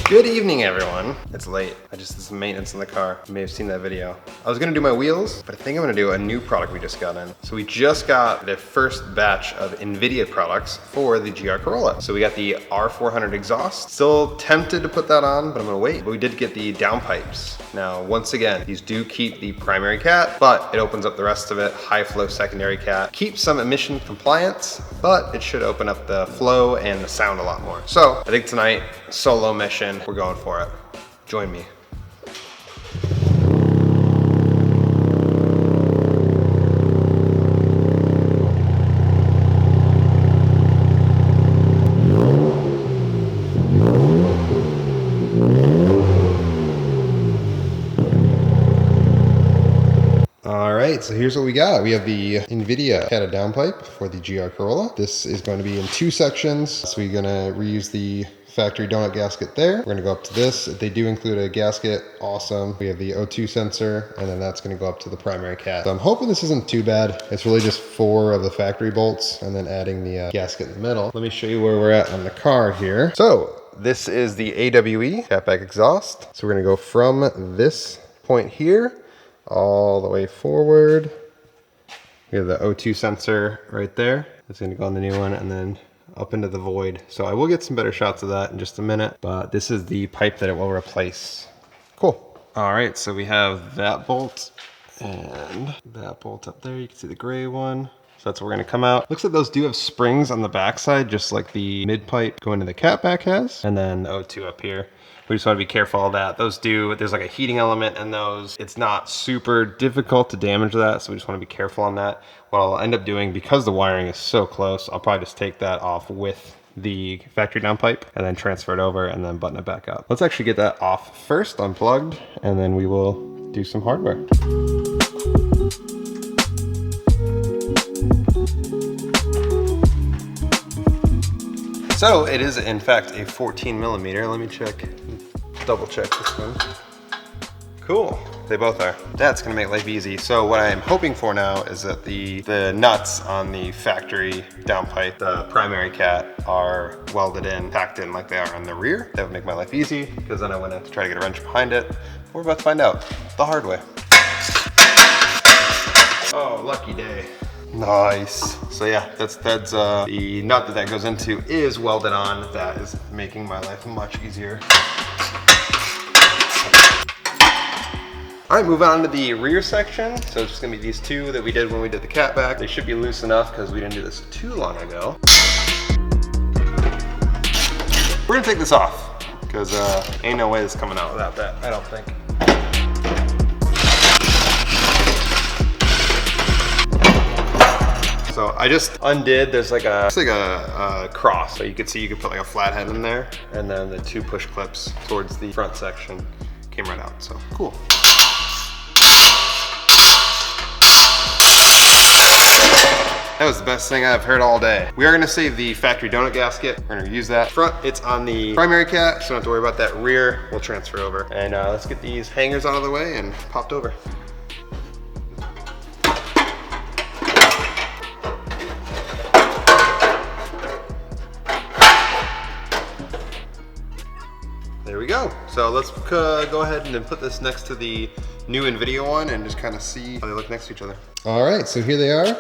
Good evening, everyone. It's late. I just did some maintenance in the car. You may have seen that video. I was gonna do my wheels, but I think I'm gonna do a new product we just got in. So we just got the first batch of Invidia products for the GR Corolla. So we got the R400 exhaust. Still tempted to put that on, but I'm gonna wait. But we did get the downpipes. Now, once again, these do keep the primary cat, but it opens up the rest of it. High-flow secondary cat. Keeps some emission compliance, but it should open up the flow and the sound a lot more. So I think tonight, solo mission, we're going for it. Join me. Alright, so here's what we got. We have the Invidia cat downpipe for the GR Corolla. This is going to be in two sections. So we're gonna reuse the factory donut gasket there. We're gonna go up to this. They do include a gasket, awesome. We have the O2 sensor, and then that's gonna go up to the primary cat. So I'm hoping this isn't too bad. It's really just 4 of the factory bolts and then adding the gasket in the middle. Let me show you where we're at on the car here. So this is the AWE, catback exhaust. So we're gonna go from this point here all the way forward. We have the O2 sensor right there. It's gonna go on the new one and then up into the void. So I will get some better shots of that in just a minute, but this is the pipe that it will replace. Cool. All right, so we have that bolt and that bolt up there. You can see the gray one. So that's where we're gonna come out. Looks like those do have springs on the backside, just like the mid pipe going to the catback has. And then the O2 up here. We just want to be careful of that. Those do, there's like a heating element in those. It's not super difficult to damage that, so we just want to be careful on that. What I'll end up doing, because the wiring is so close, I'll probably just take that off with the factory downpipe and then transfer it over and then button it back up. Let's actually get that off first, unplugged, and then we will do some hardware. So it is in fact a 14 millimeter. Let me double check this one. Cool, they both are. That's gonna make life easy. So what I'm hoping for now is that the nuts on the factory downpipe, the primary cat, are welded in, tacked in like they are on the rear. That would make my life easy, because then I wouldn't have to try to get a wrench behind it. We're about to find out the hard way. Oh, lucky day. Nice. So yeah, that's the nut that goes into is welded on. That is making my life much easier. All right, moving on to the rear section. So it's just gonna be these two that we did when we did the catback. They should be loose enough because we didn't do this too long ago. We're gonna take this off because ain't no way this is coming out without that, I don't think. So I just undid, there's like a cross. So you could see you could put like a flathead in there, and then the 2 push clips towards the front section came right out, so cool. That was the best thing I've heard all day. We are gonna save the factory donut gasket. We're gonna use that. Front, it's on the primary cat, so don't have to worry about that. Rear, we'll transfer over. And let's get these hangers out of the way and popped over. There we go. So let's go ahead and then put this next to the new Invidia one and just kind of see how they look next to each other. All right, so here they are,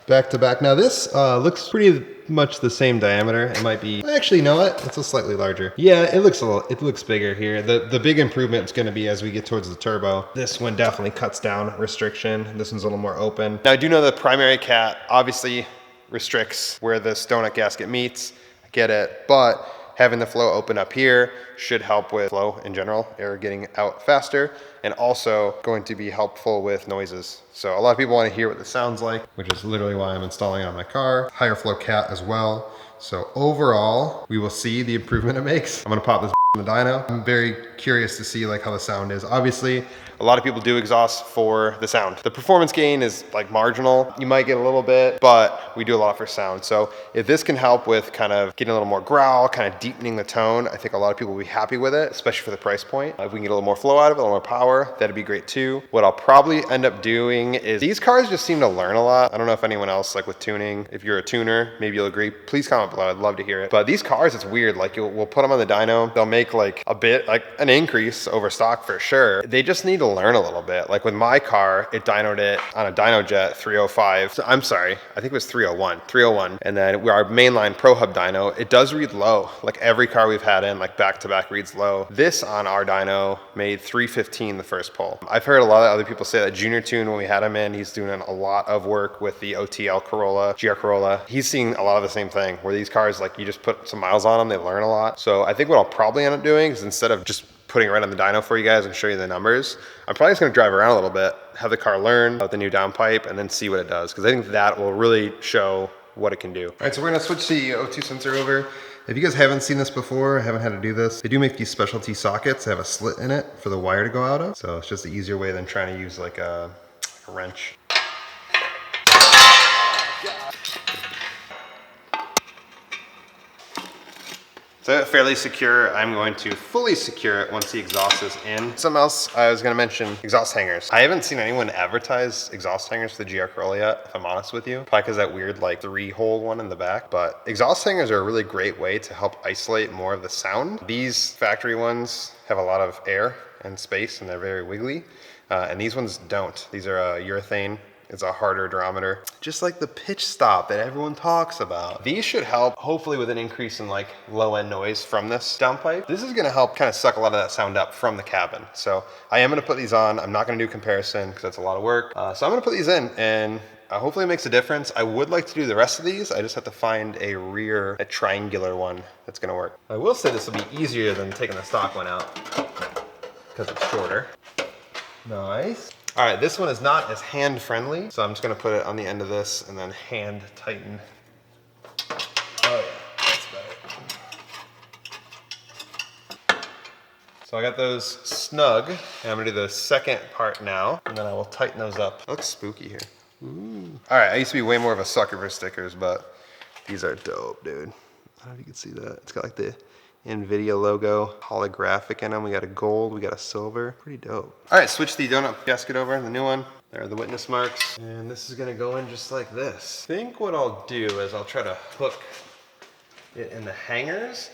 back to back. Now this looks pretty much the same diameter. It might be, actually, you know what? It's a slightly larger. Yeah, it looks bigger here. The big improvement is gonna be as we get towards the turbo. This one definitely cuts down restriction. This one's a little more open. Now I do know the primary cat obviously restricts where this donut gasket meets. I get it, but having the flow open up here should help with flow in general, air getting out faster, and also going to be helpful with noises. So a lot of people want to hear what this sounds like, which is literally why I'm installing it on my car. Higher flow cat as well. So overall, we will see the improvement it makes. I'm gonna pop this in the dyno. I'm very curious to see like how the sound is. Obviously, a lot of people do exhaust for the sound. The performance gain is like marginal. You might get a little bit, but we do a lot for sound. So if this can help with kind of getting a little more growl, kind of deepening the tone, I think a lot of people will be happy with it, especially for the price point. If we can get a little more flow out of it, a little more power, that'd be great too. What I'll probably end up doing is, these cars just seem to learn a lot. I don't know if anyone else, like with tuning, if you're a tuner, maybe you'll agree. Please comment below, I'd love to hear it. But these cars, it's weird. Like we'll put them on the dyno, they'll make make like a bit, like an increase over stock for sure. They just need to learn a little bit. Like with my car, it dynoed it on a DynoJet 305. So I'm sorry, I think it was 301. And then our mainline Pro Hub dyno, it does read low. Like every car we've had in, like back to back reads low. This on our dyno made 315 the first pull. I've heard a lot of other people say that Junior Tune, when we had him in, he's doing a lot of work with the OTL Corolla, GR Corolla. He's seeing a lot of the same thing, where these cars, like you just put some miles on them, they learn a lot. So I think what I'll probably end up doing is, instead of just putting it right on the dyno for you guys and show you the numbers, I'm probably just gonna drive around a little bit, have the car learn about the new downpipe, and then see what it does. Because I think that will really show what it can do. All right, so we're gonna switch the O2 sensor over. If you guys haven't seen this before, haven't had to do this, they do make these specialty sockets that have a slit in it for the wire to go out of. So it's just an easier way than trying to use like a wrench. So fairly secure. I'm going to fully secure it once the exhaust is in. Something else I was gonna mention, exhaust hangers. I haven't seen anyone advertise exhaust hangers for the GR Corolla yet, if I'm honest with you. Probably because that weird like 3-hole one in the back. But exhaust hangers are a really great way to help isolate more of the sound. These factory ones have a lot of air and space and they're very wiggly. And these ones don't. These are urethane. It's a harder durometer, just like the pitch stop that everyone talks about. These should help, hopefully, with an increase in like low end noise from this downpipe. This is gonna help kind of suck a lot of that sound up from the cabin. So I am gonna put these on. I'm not gonna do comparison because that's a lot of work. So I'm gonna put these in and hopefully it makes a difference. I would like to do the rest of these. I just have to find a triangular one that's gonna work. I will say this will be easier than taking the stock one out because it's shorter. Nice. All right, this one is not as hand friendly, so I'm just gonna put it on the end of this and then hand tighten. Oh yeah, that's better. So I got those snug, and I'm gonna do the second part now, and then I will tighten those up. It looks spooky here. Ooh. All right, I used to be way more of a sucker for stickers, but these are dope, dude. I don't know if you can see that. It's got like the Invidia logo, holographic in them. We got a gold, we got a silver. Pretty dope. All right, switch the donut gasket over, the new one. There are the witness marks. And this is gonna go in just like this. I think what I'll do is I'll try to hook it in the hangers.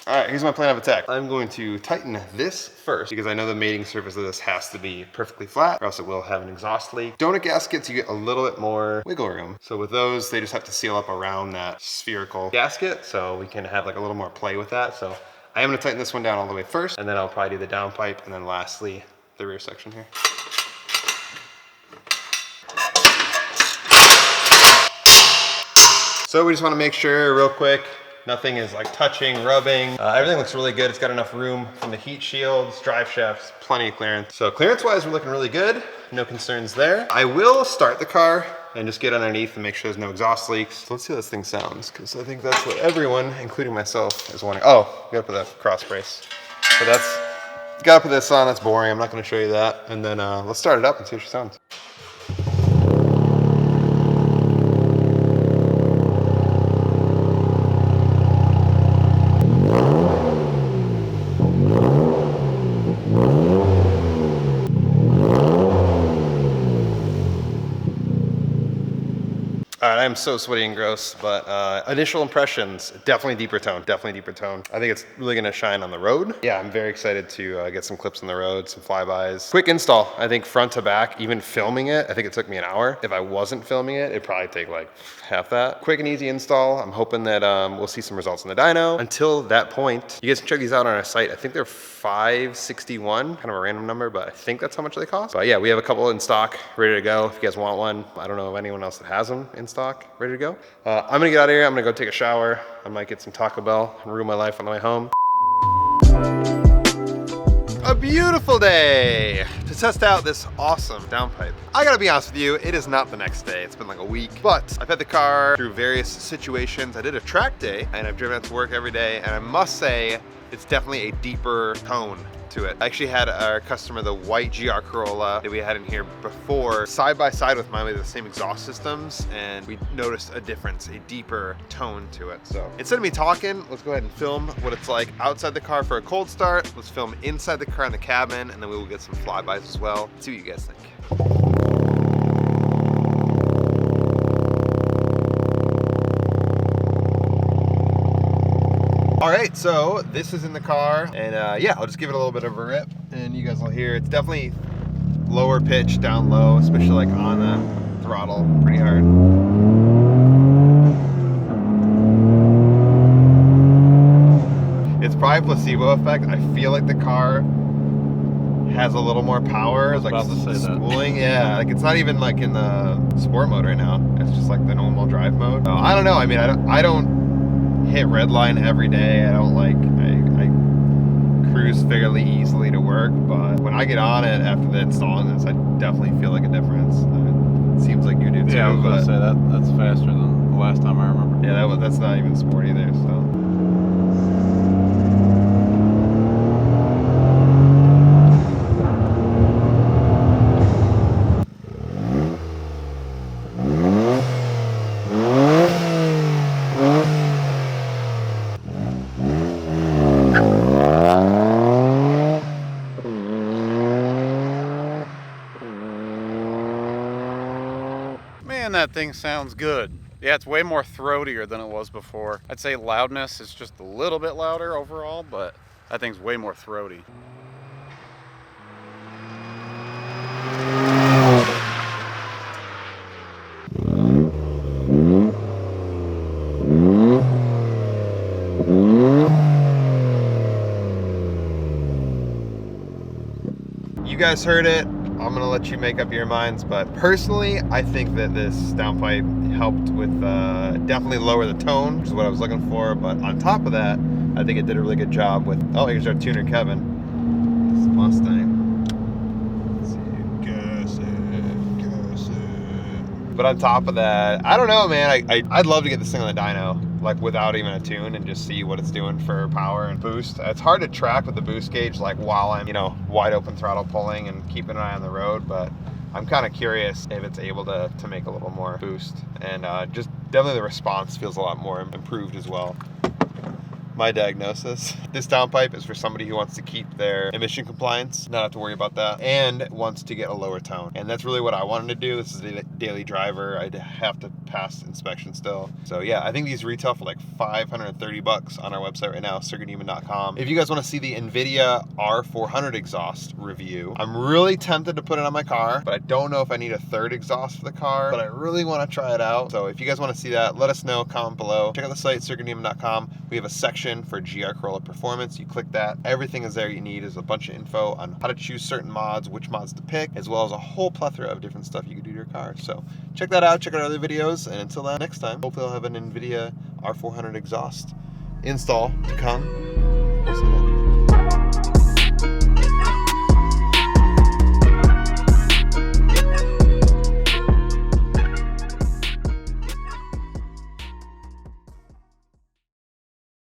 All right, here's my plan of attack. I'm going to tighten this first because I know the mating surface of this has to be perfectly flat or else it will have an exhaust leak. Donut gaskets, you get a little bit more wiggle room. So with those, they just have to seal up around that spherical gasket so we can have like a little more play with that. So I am gonna tighten this one down all the way first and then I'll probably do the downpipe and then lastly, the rear section here. So we just wanna make sure real quick, nothing is like touching, rubbing. Everything looks really good. It's got enough room from the heat shields, drive shafts, plenty of clearance. So clearance-wise, we're looking really good. No concerns there. I will start the car and just get underneath and make sure there's no exhaust leaks. So let's see how this thing sounds, because I think that's what everyone, including myself, is wanting. Oh, we gotta put that cross brace. So that's, gotta put this on. That's boring. I'm not gonna show you that. And then let's start it up and see what she sounds. All right, I'm so sweaty and gross, but initial impressions, definitely deeper tone, definitely deeper tone. I think it's really gonna shine on the road. Yeah, I'm very excited to get some clips on the road, some flybys. Quick install, I think front to back, even filming it, I think it took me an hour. If I wasn't filming it, it'd probably take like half that. Quick and easy install. I'm hoping that we'll see some results in the dyno. Until that point, you guys can check these out on our site. I think they're $561, kind of a random number, but I think that's how much they cost. But yeah, we have a couple in stock, ready to go. If you guys want one, I don't know of anyone else that has them in stock, ready to go. I'm gonna get out of here. I'm gonna go take a shower. I might get some Taco Bell and ruin my life on the way home. A beautiful day to test out this awesome downpipe. I gotta be honest with you, it is not the next day. It's been like a week, but I've had the car through various situations. I did a track day and I've driven it to work every day, and I must say it's definitely a deeper tone to it. I actually had our customer, the white GR Corolla that we had in here before, side by side with mine with the same exhaust systems, and we noticed a difference, a deeper tone to it. So instead of me talking, let's go ahead and film what it's like outside the car for a cold start. Let's film inside the car in the cabin, and then we will get some flybys as well. Let's see what you guys think. All right, so this is in the car, and yeah, I'll just give it a little bit of a rip, and you guys will hear it's definitely lower pitch, down low, especially like on the throttle, pretty hard. It's probably placebo effect. I feel like the car has a little more power. It's like spooling. Yeah, like it's not even like in the sport mode right now. It's just like the normal drive mode. So, I don't know. I mean, I don't hit red line every day. I don't like I cruise fairly easily to work, but when I get on it after the installing this, I definitely feel like a difference. It seems like you do too. Yeah, I was gonna say that's faster than the last time I remember. Yeah, that's not even sport either. So. Man, that thing sounds good. Yeah, it's way more throatier than it was before. I'd say loudness is just a little bit louder overall, but that thing's way more throaty. You guys heard it. I'm gonna let you make up your minds, but personally, I think that this downpipe helped with definitely lower the tone, which is what I was looking for. But on top of that, I think it did a really good job with. Oh, here's our tuner, Kevin. This Mustang. Let's see, gas it. But on top of that, I don't know, man. I'd love to get this thing on the dyno, like without even a tune, and just see what it's doing for power and boost. It's hard to track with the boost gauge, like while I'm, wide open throttle pulling and keeping an eye on the road, but I'm kind of curious if it's able to make a little more boost. And just definitely the response feels a lot more improved as well. My diagnosis: this downpipe is for somebody who wants to keep their emission compliance, not have to worry about that, and wants to get a lower tone. And that's really what I wanted to do. This is a daily driver. I'd have to pass inspection still. So yeah, I think these retail for like $530 on our website right now, circuitneiman.com. If you guys want to see the Invidia R400 exhaust review, I'm really tempted to put it on my car, but I don't know if I need a third exhaust for the car, but I really want to try it out. So if you guys want to see that, let us know, comment below. Check out the site, circuitneiman.com. We have a section for GR Corolla Performance. You click that, everything is there you need. There's a bunch of info on how to choose certain mods, which mods to pick, as well as a whole plethora of different stuff you can do to your car. So check that out, check out other videos, and until next time, hopefully I'll have an Invidia R400 exhaust install to come.